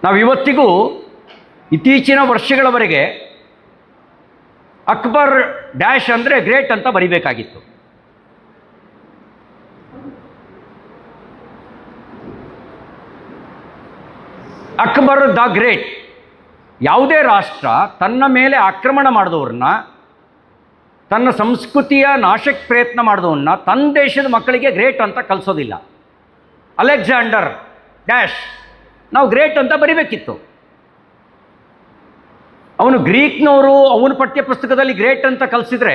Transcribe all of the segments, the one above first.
ನಾವು ಇವತ್ತಿಗೂ ಇತ್ತೀಚಿನ ವರ್ಷಗಳವರೆಗೆ ಅಕ್ಬರ್ ಡ್ಯಾಶ್ ಅಂದರೆ ಗ್ರೇಟ್ ಅಂತ ಬರಿಬೇಕಾಗಿತ್ತು. Akbar the great. ಯಾವುದೇ ರಾಷ್ಟ್ರ ತನ್ನ ಮೇಲೆ ಆಕ್ರಮಣ ಮಾಡಿದವ್ರನ್ನ, ತನ್ನ ಸಂಸ್ಕೃತಿಯ ನಾಶಕ್ಕೆ ಪ್ರಯತ್ನ ಮಾಡಿದವನ್ನ ತನ್ನ ದೇಶದ ಮಕ್ಕಳಿಗೆ ಗ್ರೇಟ್ ಅಂತ ಕಲಿಸೋದಿಲ್ಲ. ಅಲೆಕ್ಸಾಂಡರ್ ಡ್ಯಾಶ್ ನಾವು ಗ್ರೇಟ್ ಅಂತ ಬರಿಬೇಕಿತ್ತು. ಅವನು ಗ್ರೀಕ್ನವರು ಅವನ ಪಠ್ಯ ಪುಸ್ತಕದಲ್ಲಿ ಗ್ರೇಟ್ ಅಂತ ಕಲಿಸಿದ್ರೆ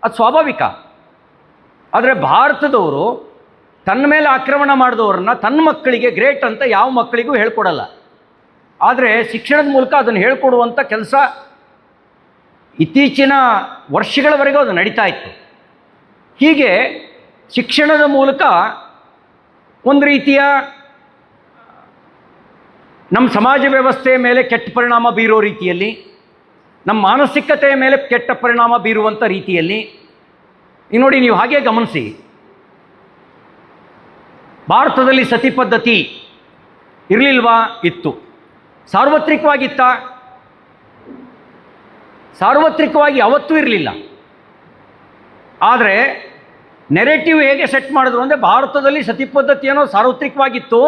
ಅದು ಸ್ವಾಭಾವಿಕ. ಆದರೆ ಭಾರತದವರು ತನ್ನ ಮೇಲೆ ಆಕ್ರಮಣ ಮಾಡಿದವ್ರನ್ನ ತನ್ನ ಮಕ್ಕಳಿಗೆ ಗ್ರೇಟ್ ಅಂತ ಯಾವ ಮಕ್ಕಳಿಗೂ ಹೇಳ್ಕೊಡಲ್ಲ. ಆದರೆ ಶಿಕ್ಷಣದ ಮೂಲಕ ಅದನ್ನು ಹೇಳ್ಕೊಡುವಂಥ ಕೆಲಸ ಇತ್ತೀಚಿನ ವರ್ಷಗಳವರೆಗೂ ಅದು ನಡೀತಾ ಇತ್ತು. ಹೀಗೆ ಶಿಕ್ಷಣದ ಮೂಲಕ ಒಂದು ರೀತಿಯ ನಮ್ಮ ಸಮಾಜ ವ್ಯವಸ್ಥೆಯ ಮೇಲೆ ಕೆಟ್ಟ ಪರಿಣಾಮ ಬೀರೋ ರೀತಿಯಲ್ಲಿ, ನಮ್ಮ ಮಾನಸಿಕತೆಯ ಮೇಲೆ ಕೆಟ್ಟ ಪರಿಣಾಮ ಬೀರುವಂಥ ರೀತಿಯಲ್ಲಿ ಈಗ ನೋಡಿ, ನೀವು ಹಾಗೆ ಗಮನಿಸಿ, ಭಾರತದಲ್ಲಿ ಸತಿ ಪದ್ಧತಿ ಇರಲಿಲ್ವಾ? ಇತ್ತು. ಸಾರ್ವತ್ರಿಕವಾಗಿತ್ತ? ಸಾರ್ವತ್ರಿಕವಾಗಿ ಯಾವತ್ತೂ ಇರಲಿಲ್ಲ. ಆದರೆ ನೆರೆಟಿವ್ ಹೇಗೆ ಸೆಟ್ ಮಾಡಿದ್ರು ಅಂದರೆ, ಭಾರತದಲ್ಲಿ ಸತಿ ಪದ್ಧತಿ ಅನ್ನೋ ಸಾರ್ವತ್ರಿಕವಾಗಿತ್ತು,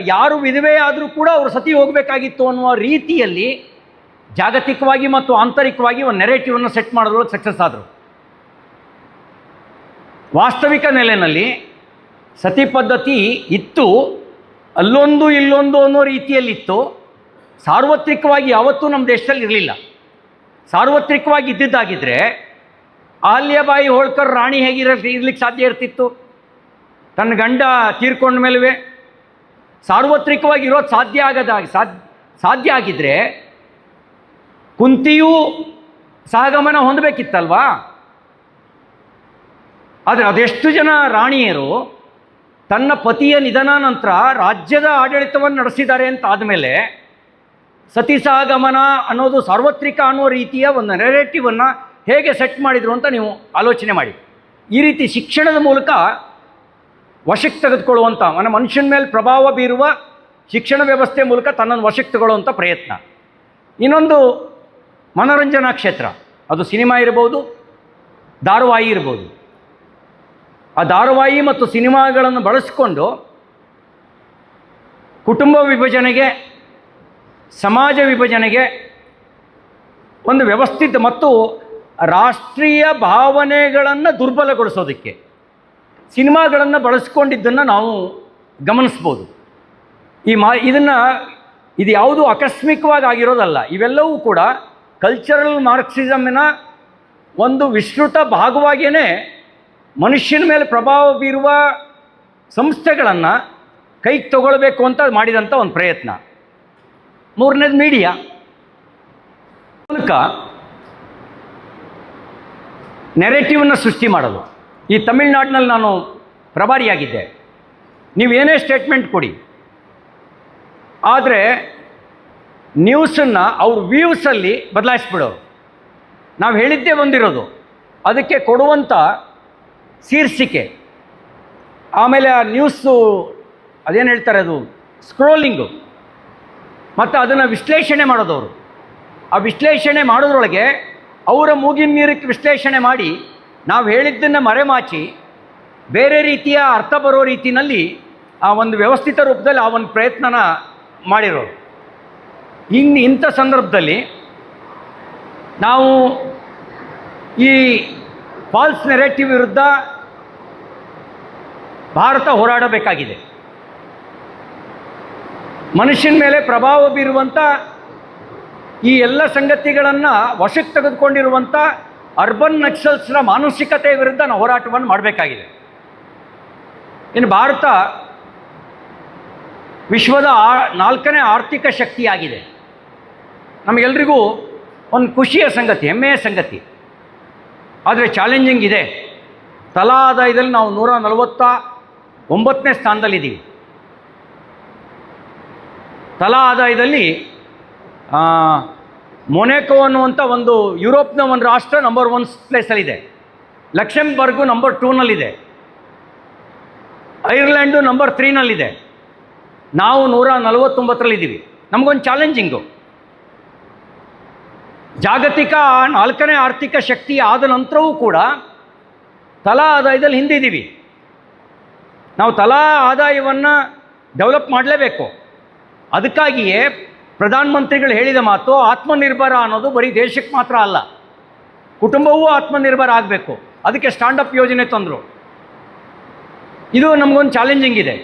ಯಾರು ವಿಧವೆ ಆದರೂ ಕೂಡ ಅವರು ಸತಿ ಹೋಗಬೇಕಾಗಿತ್ತು ಅನ್ನುವ ರೀತಿಯಲ್ಲಿ ಜಾಗತಿಕವಾಗಿ ಮತ್ತು ಆಂತರಿಕವಾಗಿ ಒಂದು ನೆರೆಟಿವನ್ನು ಸೆಟ್ ಮಾಡೋದ್ರೊಳಗೆ ಸಕ್ಸಸ್ ಆದರು. ವಾಸ್ತವಿಕ ನೆಲೆಯಲ್ಲಿ ಸತಿ ಪದ್ಧತಿ ಇತ್ತು, ಅಲ್ಲೊಂದು ಇಲ್ಲೊಂದು ಅನ್ನೋ ರೀತಿಯಲ್ಲಿತ್ತು. ಸಾರ್ವತ್ರಿಕವಾಗಿ ಯಾವತ್ತೂ ನಮ್ಮ ದೇಶದಲ್ಲಿ ಇರಲಿಲ್ಲ. ಸಾರ್ವತ್ರಿಕವಾಗಿ ಇದ್ದಿದ್ದಾಗಿದ್ದರೆ ಅಹಲ್ಯಾಬಾಯಿ ಹೋಳ್ಕರ್ ರಾಣಿ ಇರ್ಲಿಕ್ಕೆ ಸಾಧ್ಯ ಇರ್ತಿತ್ತು? ತನ್ನ ಗಂಡ ತೀರ್ಕೊಂಡ ಮೇಲುವೆ ಸಾರ್ವತ್ರಿಕವಾಗಿ ಇರೋದು ಸಾಧ್ಯ ಆಗಿದ್ದರೆ ಕುಂತಿಯೂ ಸಹಗಮನ ಹೊಂದಬೇಕಿತ್ತಲ್ವಾ? ಆದರೆ ಅದೆಷ್ಟು ಜನ ರಾಣಿಯರು ತನ್ನ ಪತಿಯ ನಿಧನ ನಂತರ ರಾಜ್ಯದ ಆಡಳಿತವನ್ನು ನಡೆಸಿದ್ದಾರೆ ಅಂತ ಆದಮೇಲೆ ಸತಿ ಸಹಗಮನ ಅನ್ನೋದು ಸಾರ್ವತ್ರಿಕ ಅನ್ನೋ ರೀತಿಯ ಒಂದು ನೆರೇಟಿವನ್ನು ಹೇಗೆ ಸೆಟ್ ಮಾಡಿದರು ಅಂತ ನೀವು ಆಲೋಚನೆ ಮಾಡಿ. ಈ ರೀತಿ ಶಿಕ್ಷಣದ ಮೂಲಕ ವಶಕ್ಕೆ ತೆಗೆದುಕೊಳ್ಳುವಂಥ, ಮನುಷ್ಯನ ಮೇಲೆ ಪ್ರಭಾವ ಬೀರುವ ಶಿಕ್ಷಣ ವ್ಯವಸ್ಥೆ ಮೂಲಕ ತನ್ನನ್ನು ವಶಕ್ಕೆ ತಗೊಳ್ಳುವಂಥ ಪ್ರಯತ್ನ. ಇನ್ನೊಂದು ಮನೋರಂಜನಾ ಕ್ಷೇತ್ರ, ಅದು ಸಿನಿಮಾ ಇರ್ಬೋದು, ಧಾರಾವಾಹಿ ಇರ್ಬೋದು. ಆ ಧಾರಾವಾಹಿ ಮತ್ತು ಸಿನಿಮಾಗಳನ್ನು ಬಳಸಿಕೊಂಡು ಕುಟುಂಬ ವಿಭಜನೆಗೆ, ಸಮಾಜ ವಿಭಜನೆಗೆ, ಒಂದು ವ್ಯವಸ್ಥಿತ ಮತ್ತು ರಾಷ್ಟ್ರೀಯ ಭಾವನೆಗಳನ್ನು ದುರ್ಬಲಗೊಳಿಸೋದಕ್ಕೆ ಸಿನಿಮಾಗಳನ್ನು ಬಳಸ್ಕೊಂಡಿದ್ದನ್ನು ನಾವು ಗಮನಿಸ್ಬೋದು. ಇದು ಯಾವುದೂ ಆಕಸ್ಮಿಕವಾಗಿ ಆಗಿರೋದಲ್ಲ. ಇವೆಲ್ಲವೂ ಕೂಡ ಕಲ್ಚರಲ್ ಮಾರ್ಕ್ಸಿಸಮ್ಮಿನ ಒಂದು ವಿಸ್ತೃತ ಭಾಗವಾಗಿಯೇ ಮನುಷ್ಯನ ಮೇಲೆ ಪ್ರಭಾವ ಬೀರುವ ಸಂಸ್ಥೆಗಳನ್ನು ಕೈಗೆ ತಗೊಳ್ಬೇಕು ಅಂತ ಮಾಡಿದಂಥ ಒಂದು ಪ್ರಯತ್ನ. ಮೂರನೇದು ಮೀಡಿಯಾ ಮೂಲಕ ನೆರೆಟಿವನ್ನು ಸೃಷ್ಟಿ ಮಾಡೋದು. ಈ ತಮಿಳ್ನಾಡಿನಲ್ಲಿ ನಾನು ಪ್ರಭಾರಿಯಾಗಿದ್ದೆ. ನೀವೇನೇ ಸ್ಟೇಟ್ಮೆಂಟ್ ಕೊಡಿ, ಆದರೆ ನ್ಯೂಸನ್ನು ಅವ್ರ ವ್ಯೂಸಲ್ಲಿ ಬದಲಾಯಿಸ್ಬಿಡೋರು. ನಾವು ಹೇಳಿದ್ದೇ ಬಂದಿರೋದು, ಅದಕ್ಕೆ ಕೊಡುವಂಥ ಶೀರ್ಷಿಕೆ, ಆಮೇಲೆ ಆ ನ್ಯೂಸು ಅದೇನು ಹೇಳ್ತಾರೆ, ಅದು ಸ್ಕ್ರೋಲಿಂಗು, ಮತ್ತು ಅದನ್ನು ವಿಶ್ಲೇಷಣೆ ಮಾಡೋದವರು. ಆ ವಿಶ್ಲೇಷಣೆ ಮಾಡೋದ್ರೊಳಗೆ ಅವರ ಮೂಗಿನ ನೀರಕ್ಕೆ ವಿಶ್ಲೇಷಣೆ ಮಾಡಿ ನಾವು ಹೇಳಿದ್ದನ್ನು ಮರೆಮಾಚಿ ಬೇರೆ ರೀತಿಯ ಅರ್ಥ ಬರೋ ರೀತಿಯಲ್ಲಿ ಆ ಒಂದು ವ್ಯವಸ್ಥಿತ ರೂಪದಲ್ಲಿ ಆ ಒಂದು ಪ್ರಯತ್ನನ ಮಾಡಿರೋರು. ಇಂಥ ಸಂದರ್ಭದಲ್ಲಿ ನಾವು ಈ ಫಾಲ್ಸ್ ನೆರೇಟಿವ್ ವಿರುದ್ಧ ಭಾರತ ಹೋರಾಡಬೇಕಾಗಿದೆ. ಮನುಷ್ಯನ ಮೇಲೆ ಪ್ರಭಾವ ಬೀರುವಂಥ ಈ ಎಲ್ಲ ಸಂಗತಿಗಳನ್ನು ವಶಕ್ಕೆ ತೆಗೆದುಕೊಂಡಿರುವಂಥ ಅರ್ಬನ್ ನಕ್ಸಲ್ಸ್ನ ಮಾನಸಿಕತೆಯ ವಿರುದ್ಧ ನಾವು ಹೋರಾಟವನ್ನು ಮಾಡಬೇಕಾಗಿದೆ. ಇನ್ನು ಭಾರತ ವಿಶ್ವದ 4ನೇ ಆರ್ಥಿಕ ಶಕ್ತಿಯಾಗಿದೆ. ನಮಗೆಲ್ರಿಗೂ ಒಂದು ಖುಷಿಯ ಸಂಗತಿ, ಹೆಮ್ಮೆಯ ಸಂಗತಿ. ಆದರೆ ಚಾಲೆಂಜಿಂಗ್ ಇದೆ. ತಲಾ ಆದಾಯದಲ್ಲಿ ನಾವು 149ನೇ ಸ್ಥಾನದಲ್ಲಿದ್ದೀವಿ. ತಲಾ ಆದಾಯದಲ್ಲಿ ಮೊನಾಕೋ ಅನ್ನುವಂಥ ಒಂದು ಯುರೋಪ್ನ ಒಂದು ರಾಷ್ಟ್ರ ನಂಬರ್ 1 ಪ್ಲೇಸಲ್ಲಿದೆ. ಲಕ್ಸೆಂಬರ್ಗು ನಂಬರ್ 2ನಲ್ಲಿದೆ. ಐರ್ಲೆಂಡು ನಂಬರ್ 3ನಲ್ಲಿದೆ. ನಾವು 149ರಲ್ಲಿದ್ದೀವಿ. ನಮಗೊಂದು ಚಾಲೆಂಜಿಂಗು. ಜಾಗತಿಕ 4ನೇ ಆರ್ಥಿಕ ಶಕ್ತಿ ಆದ ನಂತರವೂ ಕೂಡ ತಲಾ ಆದಾಯದಲ್ಲಿ ಹಿಂದಿದ್ದೀವಿ. ನಾವು ತಲಾ ಆದಾಯವನ್ನು ಡೆವಲಪ್ ಮಾಡಲೇಬೇಕು. ಅದಕ್ಕಾಗಿಯೇ ಪ್ರಧಾನಮಂತ್ರಿಗಳು ಹೇಳಿದ ಮಾತು ಆತ್ಮನಿರ್ಭರ ಅನ್ನೋದು ಬರೀ ದೇಶಕ್ಕೆ ಮಾತ್ರ ಅಲ್ಲ, ಕುಟುಂಬವೂ ಆತ್ಮನಿರ್ಭರ ಆಗಬೇಕು. ಅದಕ್ಕೆ ಸ್ಟ್ಯಾಂಡಪ್ ಯೋಜನೆ ತಂದರು. ಇದು ನಮಗೊಂದು ಚಾಲೆಂಜಿಂಗ್ ಇದೆ.